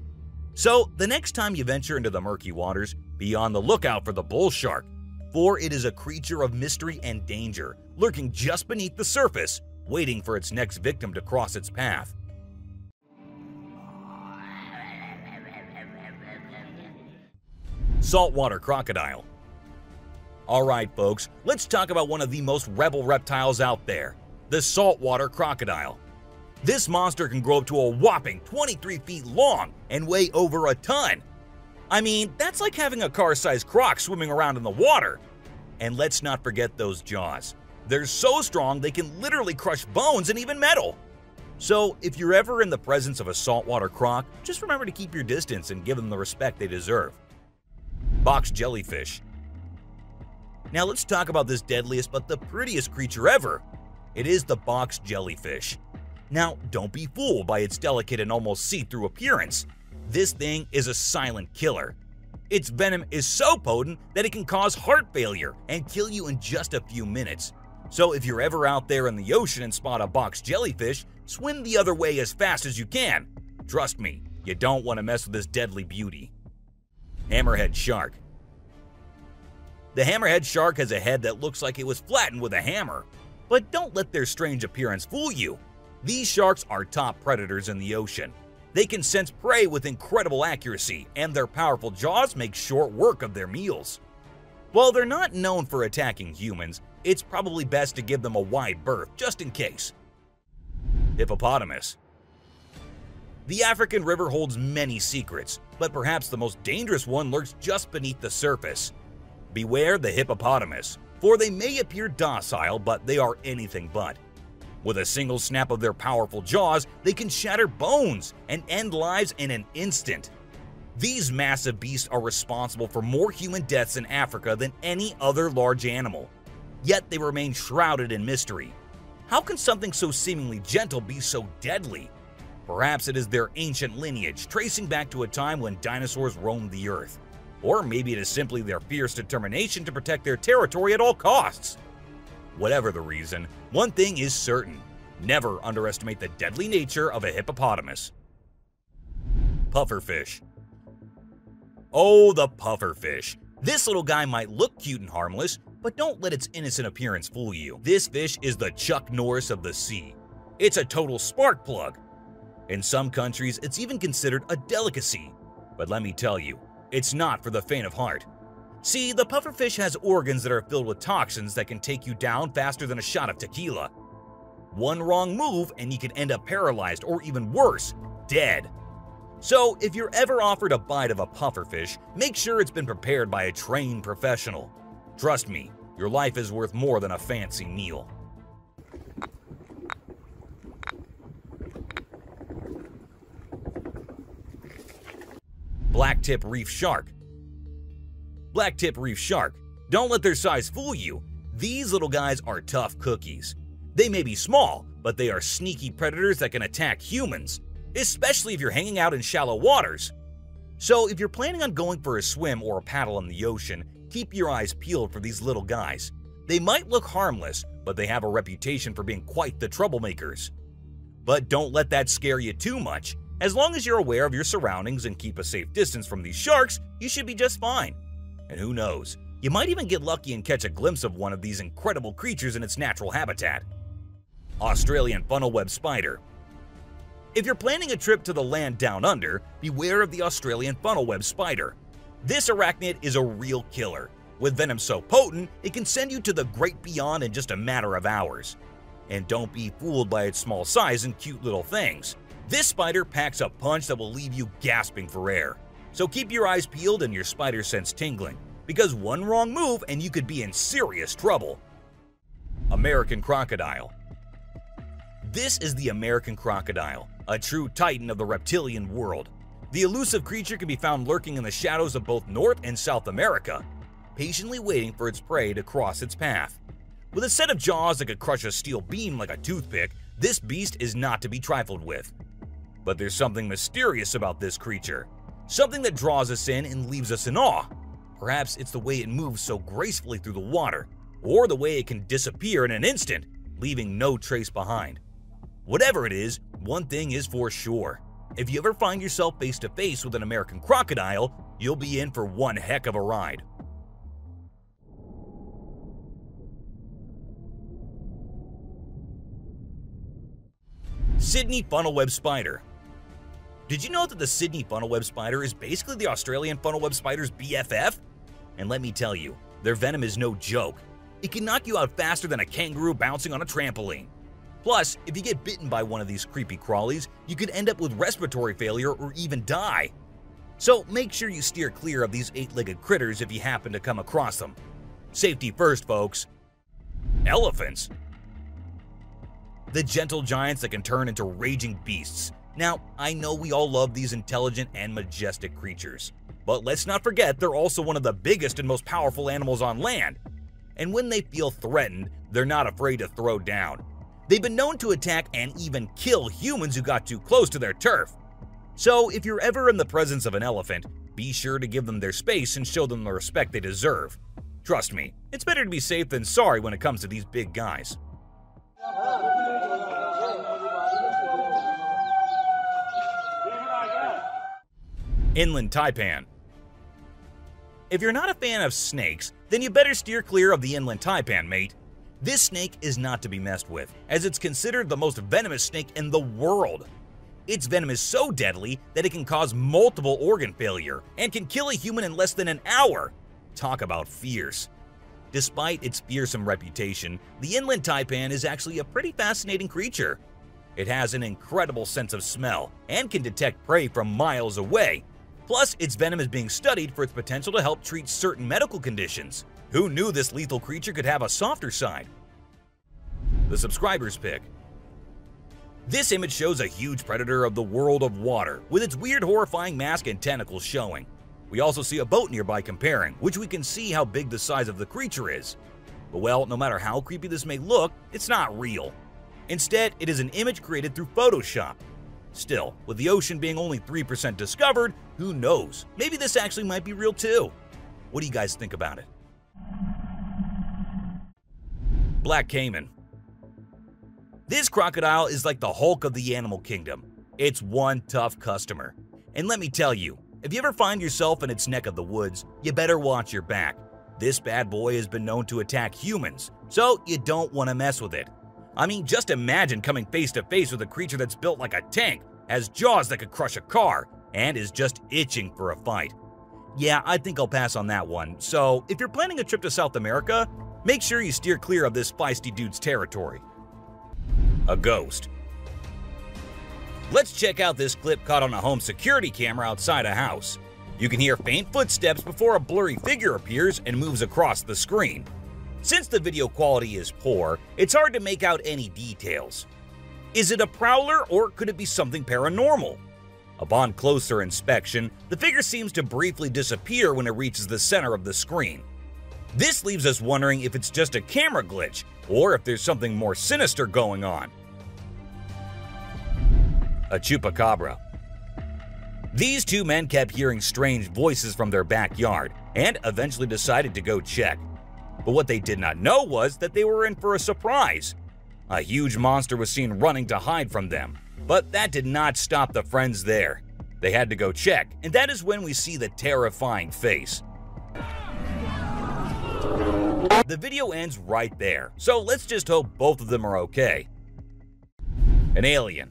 Speaker 3: So, the next time you venture into the murky waters, be on the lookout for the bull shark, for it is a creature of mystery and danger, lurking just beneath the surface, waiting for its next victim to cross its path. Saltwater crocodile. Alright folks, let's talk about one of the most rebel reptiles out there, the saltwater crocodile. This monster can grow up to a whopping 23 feet long and weigh over a ton. I mean, that's like having a car-sized croc swimming around in the water. And let's not forget those jaws. They're so strong they can literally crush bones and even metal. So if you're ever in the presence of a saltwater croc, just remember to keep your distance and give them the respect they deserve. Box jellyfish. Now let's talk about this deadliest but the prettiest creature ever. It is the box jellyfish. Now don't be fooled by its delicate and almost see-through appearance. This thing is a silent killer. Its venom is so potent that it can cause heart failure and kill you in just a few minutes. So if you're ever out there in the ocean and spot a box jellyfish, swim the other way as fast as you can. Trust me, you don't want to mess with this deadly beauty. Hammerhead shark. The hammerhead shark has a head that looks like it was flattened with a hammer. But don't let their strange appearance fool you. These sharks are top predators in the ocean. They can sense prey with incredible accuracy, and their powerful jaws make short work of their meals. While they're not known for attacking humans, it's probably best to give them a wide berth just in case. Hippopotamus. The African river holds many secrets, but perhaps the most dangerous one lurks just beneath the surface. Beware the hippopotamus, for they may appear docile, but they are anything but. With a single snap of their powerful jaws, they can shatter bones and end lives in an instant. These massive beasts are responsible for more human deaths in Africa than any other large animal. Yet they remain shrouded in mystery. How can something so seemingly gentle be so deadly? Perhaps it is their ancient lineage, tracing back to a time when dinosaurs roamed the earth. Or maybe it is simply their fierce determination to protect their territory at all costs. Whatever the reason, one thing is certain: never underestimate the deadly nature of a hippopotamus. Pufferfish. Oh, the pufferfish. This little guy might look cute and harmless, but don't let its innocent appearance fool you. This fish is the Chuck Norris of the sea. It's a total spark plug. In some countries, it's even considered a delicacy. But let me tell you, it's not for the faint of heart. See, the pufferfish has organs that are filled with toxins that can take you down faster than a shot of tequila. One wrong move and you can end up paralyzed, or even worse, dead. So if you're ever offered a bite of a pufferfish, make sure it's been prepared by a trained professional. Trust me, your life is worth more than a fancy meal. Blacktip reef shark. Blacktip reef shark. Don't let their size fool you. These little guys are tough cookies. They may be small, but they are sneaky predators that can attack humans, especially if you're hanging out in shallow waters. So if you're planning on going for a swim or a paddle in the ocean, keep your eyes peeled for these little guys. They might look harmless, but they have a reputation for being quite the troublemakers. But don't let that scare you too much. As long as you're aware of your surroundings and keep a safe distance from these sharks, you should be just fine. And who knows, you might even get lucky and catch a glimpse of one of these incredible creatures in its natural habitat. Australian funnel web spider. If you're planning a trip to the land down under, beware of the Australian funnel-web spider. This arachnid is a real killer. With venom so potent, it can send you to the great beyond in just a matter of hours. And don't be fooled by its small size and cute little things. This spider packs a punch that will leave you gasping for air. So keep your eyes peeled and your spider sense tingling, because one wrong move and you could be in serious trouble. American crocodile. This is the American crocodile, a true titan of the reptilian world. The elusive creature can be found lurking in the shadows of both North and South America, patiently waiting for its prey to cross its path. With a set of jaws that could crush a steel beam like a toothpick, this beast is not to be trifled with. But there's something mysterious about this creature, something that draws us in and leaves us in awe. Perhaps it's the way it moves so gracefully through the water, or the way it can disappear in an instant, leaving no trace behind. Whatever it is, one thing is for sure. If you ever find yourself face to face with an American crocodile, you'll be in for one heck of a ride. Sydney funnel-web spider. Did you know that the Sydney funnel-web spider is basically the Australian funnel-web spider's BFF? And let me tell you, their venom is no joke. It can knock you out faster than a kangaroo bouncing on a trampoline. Plus, if you get bitten by one of these creepy crawlies, you could end up with respiratory failure or even die. So make sure you steer clear of these 8-legged critters if you happen to come across them. Safety first, folks. Elephants. The gentle giants that can turn into raging beasts. Now, I know we all love these intelligent and majestic creatures, but let's not forget they're also one of the biggest and most powerful animals on land. And when they feel threatened, they're not afraid to throw down. They've been known to attack and even kill humans who got too close to their turf. So if you're ever in the presence of an elephant, be sure to give them their space and show them the respect they deserve. Trust me, it's better to be safe than sorry when it comes to these big guys. Inland taipan. If you're not a fan of snakes, then you better steer clear of the inland taipan, mate. This snake is not to be messed with, as it's considered the most venomous snake in the world. Its venom is so deadly that it can cause multiple organ failure and can kill a human in less than an hour. Talk about fierce. Despite its fearsome reputation, the inland taipan is actually a pretty fascinating creature. It has an incredible sense of smell and can detect prey from miles away. Plus, its venom is being studied for its potential to help treat certain medical conditions. Who knew this lethal creature could have a softer side? The subscriber's pick. This image shows a huge predator of the world of water, with its weird horrifying mask and tentacles showing. We also see a boat nearby comparing, which we can see how big the size of the creature is. But well, no matter how creepy this may look, it's not real. Instead, it is an image created through Photoshop. Still, with the ocean being only 3% discovered, who knows? Maybe this actually might be real too. What do you guys think about it? Black caiman. This crocodile is like the Hulk of the animal kingdom. It's one tough customer. And let me tell you, if you ever find yourself in its neck of the woods, you better watch your back. This bad boy has been known to attack humans, so you don't want to mess with it. I mean, just imagine coming face to face with a creature that's built like a tank, has jaws that could crush a car, and is just itching for a fight. Yeah, I think I'll pass on that one. So, if you're planning a trip to South America, make sure you steer clear of this feisty dude's territory. A ghost. Let's check out this clip caught on a home security camera outside a house. You can hear faint footsteps before a blurry figure appears and moves across the screen. Since the video quality is poor, it's hard to make out any details. Is it a prowler or could it be something paranormal? Upon closer inspection, the figure seems to briefly disappear when it reaches the center of the screen. This leaves us wondering if it's just a camera glitch or if there's something more sinister going on. A chupacabra. These two men kept hearing strange voices from their backyard and eventually decided to go check. But what they did not know was that they were in for a surprise. A huge monster was seen running to hide from them, but that did not stop the friends there. They had to go check, and that is when we see the terrifying face. The video ends right there, so let's just hope both of them are okay. An alien.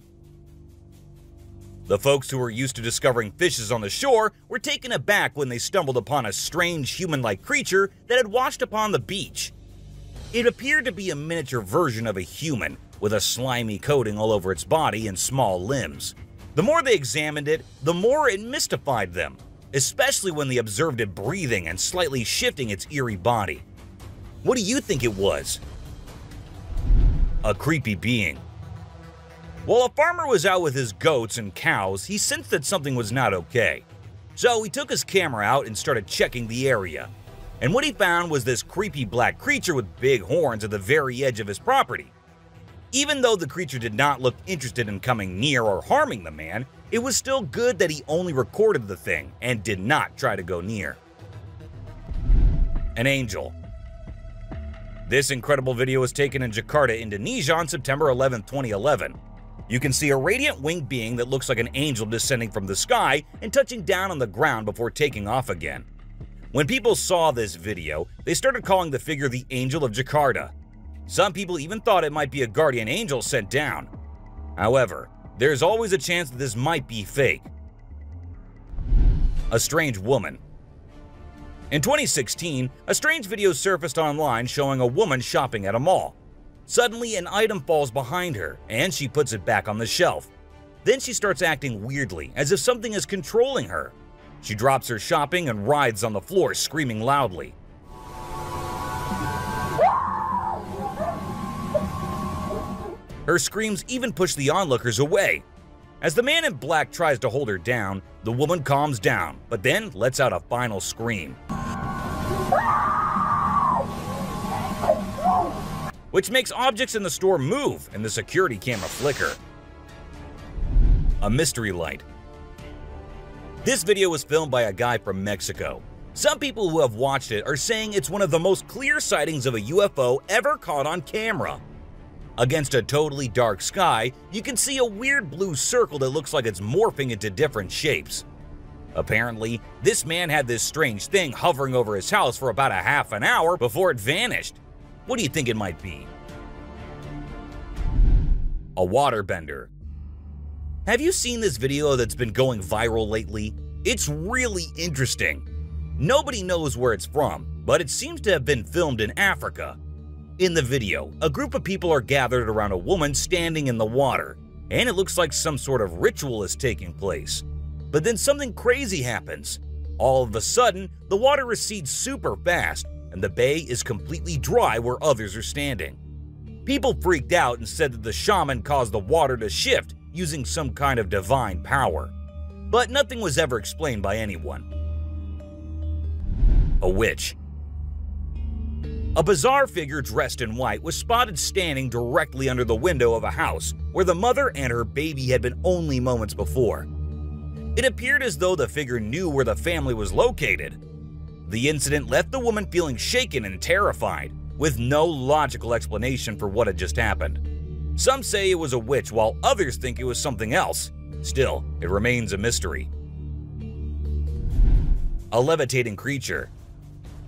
Speaker 3: The folks who were used to discovering fishes on the shore were taken aback when they stumbled upon a strange human-like creature that had washed upon the beach. It appeared to be a miniature version of a human, with a slimy coating all over its body and small limbs. The more they examined it, the more it mystified them, especially when they observed it breathing and slightly shifting its eerie body. What do you think it was? A creepy being. While a farmer was out with his goats and cows, he sensed that something was not okay. So he took his camera out and started checking the area. And what he found was this creepy black creature with big horns at the very edge of his property. Even though the creature did not look interested in coming near or harming the man, it was still good that he only recorded the thing and did not try to go near. An angel. This incredible video was taken in Jakarta, Indonesia on September 11, 2011. You can see a radiant winged being that looks like an angel descending from the sky and touching down on the ground before taking off again. When people saw this video, they started calling the figure the Angel of Jakarta. Some people even thought it might be a guardian angel sent down. However, there's always a chance that this might be fake. A strange woman. In 2016, a strange video surfaced online showing a woman shopping at a mall. Suddenly, an item falls behind her, and she puts it back on the shelf. Then she starts acting weirdly, as if something is controlling her. She drops her shopping and writhes on the floor, screaming loudly. Her screams even push the onlookers away. As the man in black tries to hold her down, the woman calms down, but then lets out a final scream, which makes objects in the store move and the security camera flicker. A mystery light. This video was filmed by a guy from Mexico. Some people who have watched it are saying it's one of the most clear sightings of a UFO ever caught on camera. Against a totally dark sky, you can see a weird blue circle that looks like it's morphing into different shapes. Apparently, this man had this strange thing hovering over his house for about a half an hour before it vanished. What do you think it might be? A waterbender. Have you seen this video that's been going viral lately? It's really interesting. Nobody knows where it's from, but it seems to have been filmed in Africa. In the video, a group of people are gathered around a woman standing in the water, and it looks like some sort of ritual is taking place. But then something crazy happens. All of a sudden, the water recedes super fast, and the bay is completely dry where others are standing. People freaked out and said that the shaman caused the water to shift using some kind of divine power. But nothing was ever explained by anyone. A witch. A bizarre figure dressed in white was spotted standing directly under the window of a house where the mother and her baby had been only moments before. It appeared as though the figure knew where the family was located. The incident left the woman feeling shaken and terrified, with no logical explanation for what had just happened. Some say it was a witch, while others think it was something else. Still, it remains a mystery. A levitating creature.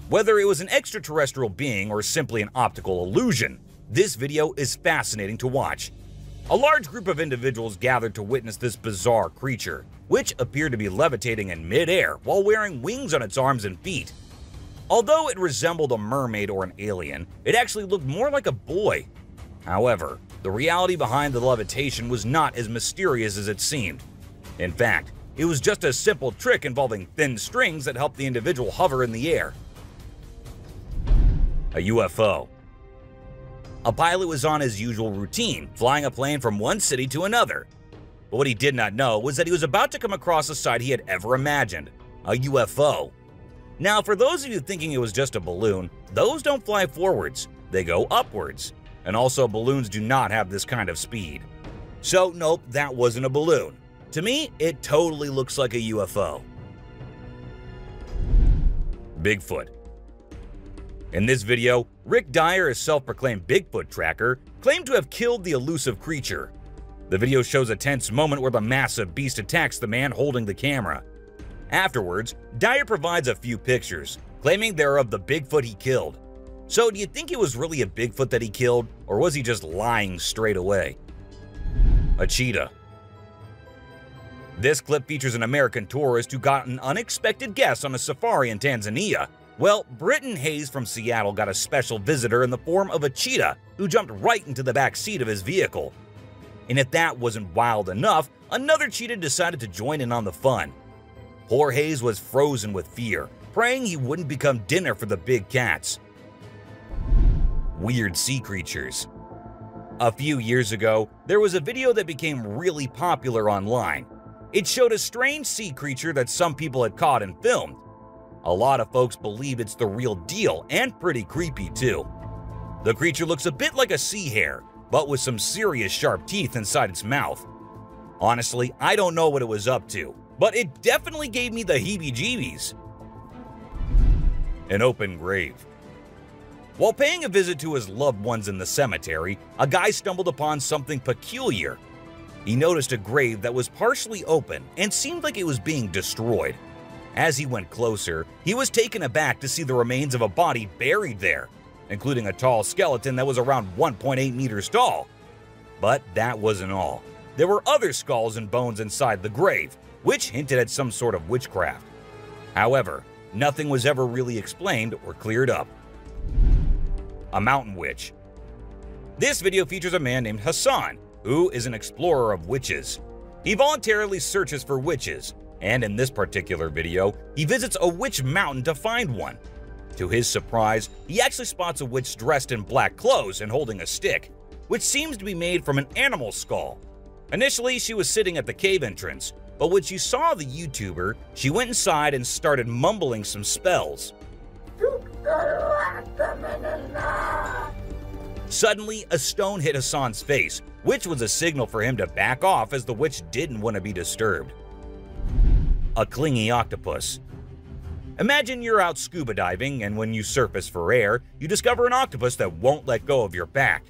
Speaker 3: Whether it was an extraterrestrial being or simply an optical illusion, this video is fascinating to watch. A large group of individuals gathered to witness this bizarre creature, which appeared to be levitating in mid-air while wearing wings on its arms and feet. Although it resembled a mermaid or an alien, it actually looked more like a boy. However, the reality behind the levitation was not as mysterious as it seemed. In fact, it was just a simple trick involving thin strings that helped the individual hover in the air. A UFO. A pilot was on his usual routine, flying a plane from one city to another. But what he did not know was that he was about to come across a sight he had ever imagined, a UFO. Now, for those of you thinking it was just a balloon, those don't fly forwards, they go upwards. And also, balloons do not have this kind of speed. So, nope, that wasn't a balloon. To me, it totally looks like a UFO. Bigfoot. In this video, Rick Dyer, a self-proclaimed Bigfoot tracker, claimed to have killed the elusive creature. The video shows a tense moment where the massive beast attacks the man holding the camera. Afterwards, Dyer provides a few pictures, claiming they're of the Bigfoot he killed. So do you think it was really a Bigfoot that he killed, or was he just lying straight away? A cheetah. This clip features an American tourist who got an unexpected guest on a safari in Tanzania. Well, Britton Hayes from Seattle got a special visitor in the form of a cheetah who jumped right into the back seat of his vehicle. And if that wasn't wild enough, another cheetah decided to join in on the fun. Poor Hayes was frozen with fear, praying he wouldn't become dinner for the big cats. Weird sea creatures. A few years ago, there was a video that became really popular online. It showed a strange sea creature that some people had caught and filmed. A lot of folks believe it's the real deal and pretty creepy too. The creature looks a bit like a sea hare, but with some serious sharp teeth inside its mouth. Honestly, I don't know what it was up to, but it definitely gave me the heebie-jeebies. An open grave. While paying a visit to his loved ones in the cemetery, a guy stumbled upon something peculiar. He noticed a grave that was partially open and seemed like it was being destroyed. As he went closer, he was taken aback to see the remains of a body buried there, including a tall skeleton that was around 1.8 meters tall. But that wasn't all. There were other skulls and bones inside the grave, which hinted at some sort of witchcraft. However, nothing was ever really explained or cleared up. A mountain witch. This video features a man named Hassan, who is an explorer of witches. He voluntarily searches for witches, and in this particular video, he visits a witch mountain to find one. To his surprise, he actually spots a witch dressed in black clothes and holding a stick, which seems to be made from an animal skull. Initially, she was sitting at the cave entrance, but when she saw the YouTuber, she went inside and started mumbling some spells. Suddenly, a stone hit Hassan's face, which was a signal for him to back off as the witch didn't want to be disturbed. A clingy octopus. Imagine you're out scuba diving, and when you surface for air, you discover an octopus that won't let go of your back.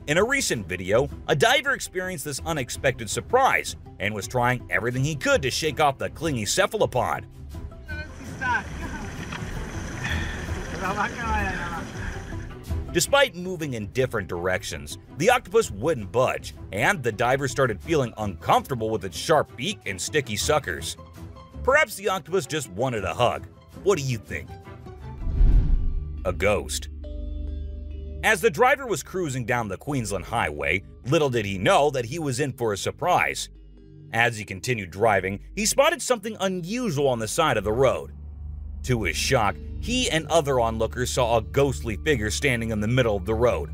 Speaker 3: In a recent video, a diver experienced this unexpected surprise and was trying everything he could to shake off the clingy cephalopod. Despite moving in different directions, the octopus wouldn't budge, and the diver started feeling uncomfortable with its sharp beak and sticky suckers. Perhaps the octopus just wanted a hug. What do you think? A ghost. As the driver was cruising down the Queensland Highway, little did he know that he was in for a surprise. As he continued driving, he spotted something unusual on the side of the road. To his shock, he and other onlookers saw a ghostly figure standing in the middle of the road.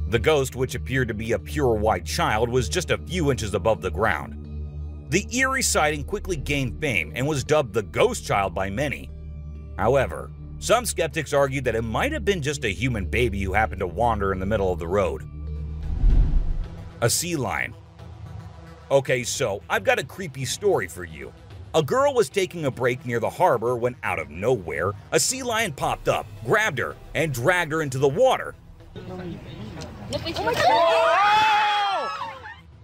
Speaker 3: The ghost, which appeared to be a pure white child, was just a few inches above the ground. The eerie sighting quickly gained fame and was dubbed the Ghost Child by many. However, some skeptics argued that it might have been just a human baby who happened to wander in the middle of the road. A sea lion. Okay, so I've got a creepy story for you. A girl was taking a break near the harbor when, out of nowhere, a sea lion popped up, grabbed her, and dragged her into the water.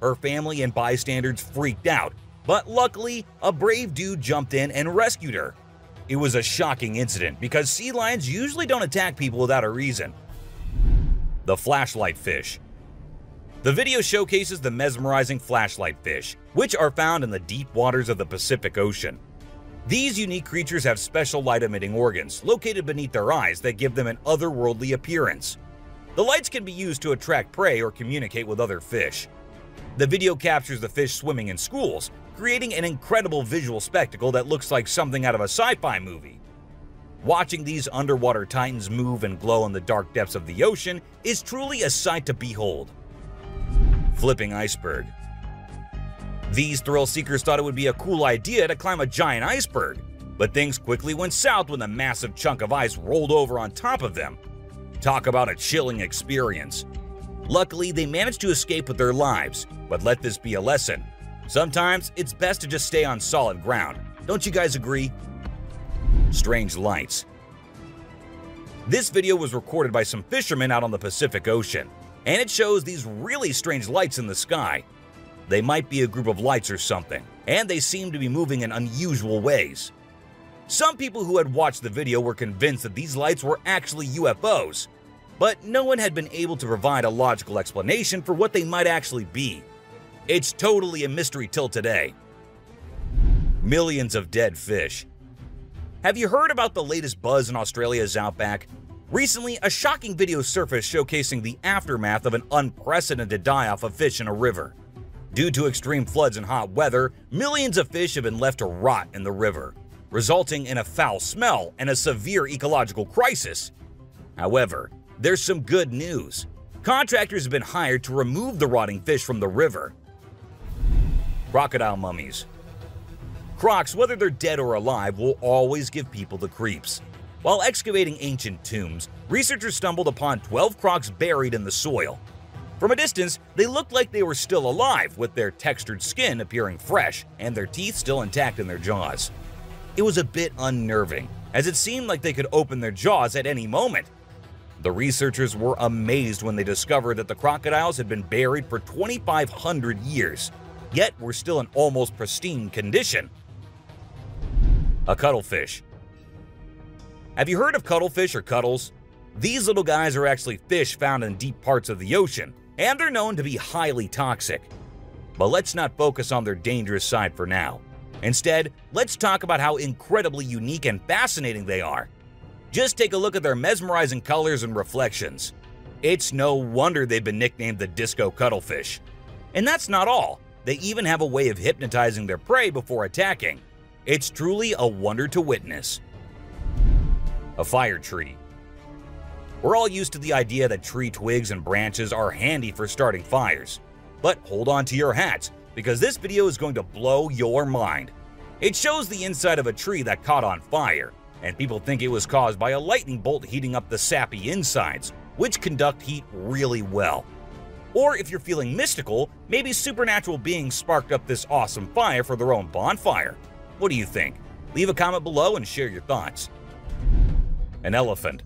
Speaker 3: Her family and bystanders freaked out, but luckily, a brave dude jumped in and rescued her. It was a shocking incident because sea lions usually don't attack people without a reason. The flashlight fish. The video showcases the mesmerizing flashlight fish, which are found in the deep waters of the Pacific Ocean. These unique creatures have special light-emitting organs located beneath their eyes that give them an otherworldly appearance. The lights can be used to attract prey or communicate with other fish. The video captures the fish swimming in schools, creating an incredible visual spectacle that looks like something out of a sci-fi movie. Watching these underwater titans move and glow in the dark depths of the ocean is truly a sight to behold. Flipping iceberg. These thrill seekers thought it would be a cool idea to climb a giant iceberg, but things quickly went south when a massive chunk of ice rolled over on top of them. Talk about a chilling experience. Luckily, they managed to escape with their lives, but let this be a lesson. Sometimes it's best to just stay on solid ground. Don't you guys agree? Strange lights. This video was recorded by some fishermen out on the Pacific Ocean, and it shows these really strange lights in the sky. They might be a group of lights or something, and they seem to be moving in unusual ways. Some people who had watched the video were convinced that these lights were actually UFOs, but no one had been able to provide a logical explanation for what they might actually be. It's totally a mystery till today. Millions of dead fish. Have you heard about the latest buzz in Australia's outback? Recently, a shocking video surfaced showcasing the aftermath of an unprecedented die-off of fish in a river. Due to extreme floods and hot weather, millions of fish have been left to rot in the river, resulting in a foul smell and a severe ecological crisis. However, there's some good news. Contractors have been hired to remove the rotting fish from the river. Crocodile mummies. Crocs, whether they're dead or alive, will always give people the creeps. While excavating ancient tombs, researchers stumbled upon 12 crocs buried in the soil. From a distance, they looked like they were still alive, with their textured skin appearing fresh and their teeth still intact in their jaws. It was a bit unnerving, as it seemed like they could open their jaws at any moment. The researchers were amazed when they discovered that the crocodiles had been buried for 2,500 years, yet were still in almost pristine condition. A cuttlefish. Have you heard of cuttlefish or cuttles? These little guys are actually fish found in deep parts of the ocean, and they're known to be highly toxic. But let's not focus on their dangerous side for now. Instead, let's talk about how incredibly unique and fascinating they are. Just take a look at their mesmerizing colors and reflections. It's no wonder they've been nicknamed the disco cuttlefish. And that's not all. They even have a way of hypnotizing their prey before attacking. It's truly a wonder to witness. A fire tree. We're all used to the idea that tree twigs and branches are handy for starting fires. But hold on to your hats, because this video is going to blow your mind. It shows the inside of a tree that caught on fire, and people think it was caused by a lightning bolt heating up the sappy insides, which conduct heat really well. Or if you're feeling mystical, maybe supernatural beings sparked up this awesome fire for their own bonfire. What do you think? Leave a comment below and share your thoughts. An elephant.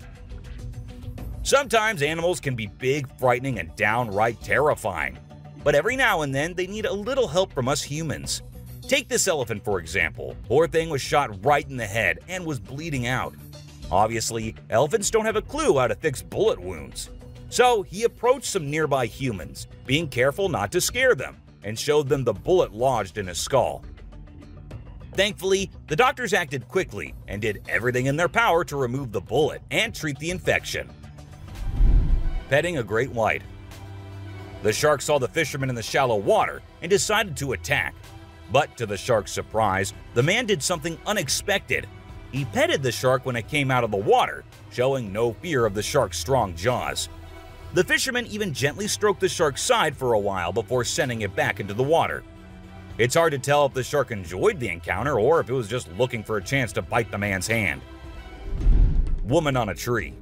Speaker 3: Sometimes animals can be big, frightening, and downright terrifying. But every now and then, they need a little help from us humans. Take this elephant for example. Poor thing was shot right in the head and was bleeding out. Obviously, elephants don't have a clue how to fix bullet wounds. So he approached some nearby humans, being careful not to scare them, and showed them the bullet lodged in his skull. Thankfully, the doctors acted quickly and did everything in their power to remove the bullet and treat the infection. Petting a great white. The shark saw the fisherman in the shallow water and decided to attack. But to the shark's surprise, the man did something unexpected. He petted the shark when it came out of the water, showing no fear of the shark's strong jaws. The fisherman even gently stroked the shark's side for a while before sending it back into the water. It's hard to tell if the shark enjoyed the encounter or if it was just looking for a chance to bite the man's hand. Woman on a tree.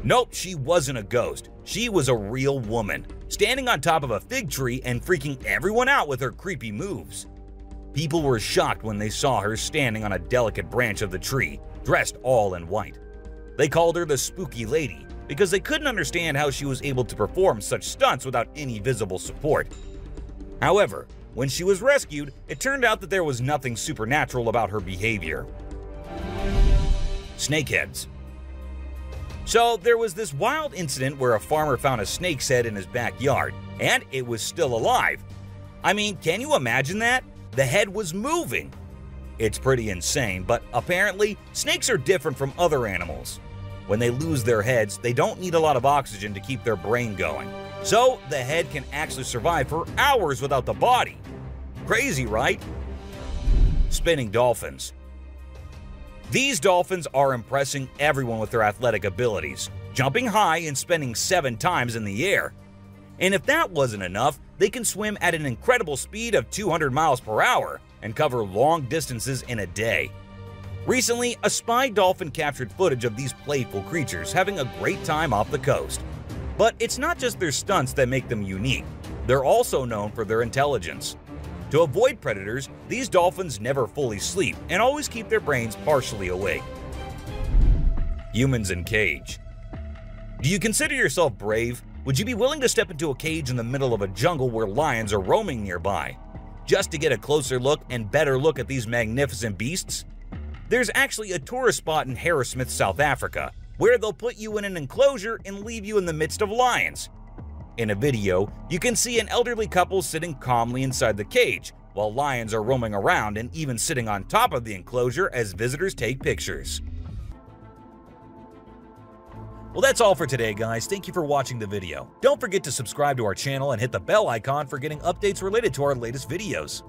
Speaker 3: Nope, she wasn't a ghost. She was a real woman, standing on top of a fig tree and freaking everyone out with her creepy moves. People were shocked when they saw her standing on a delicate branch of the tree, dressed all in white. They called her the Spooky Lady because they couldn't understand how she was able to perform such stunts without any visible support. However, when she was rescued, it turned out that there was nothing supernatural about her behavior. Snakeheads. So there was this wild incident where a farmer found a snake's head in his backyard, and it was still alive. I mean, can you imagine that? The head was moving. It's pretty insane, but apparently, snakes are different from other animals. When they lose their heads, they don't need a lot of oxygen to keep their brain going. So the head can actually survive for hours without the body. Crazy, right? Spinning dolphins. These dolphins are impressing everyone with their athletic abilities, jumping high and spinning 7 times in the air. And if that wasn't enough, they can swim at an incredible speed of 200 miles per hour and cover long distances in a day. Recently, a spy dolphin captured footage of these playful creatures having a great time off the coast. But it's not just their stunts that make them unique. They're also known for their intelligence. To avoid predators, these dolphins never fully sleep and always keep their brains partially awake. Humans in cage. Do you consider yourself brave? Would you be willing to step into a cage in the middle of a jungle where lions are roaming nearby, just to get a closer look and better look at these magnificent beasts? There's actually a tourist spot in Harrismith, South Africa, where they'll put you in an enclosure and leave you in the midst of lions. In a video, you can see an elderly couple sitting calmly inside the cage while lions are roaming around and even sitting on top of the enclosure as visitors take pictures. Well, that's all for today, guys. Thank you for watching the video. Don't forget to subscribe to our channel and hit the bell icon for getting updates related to our latest videos.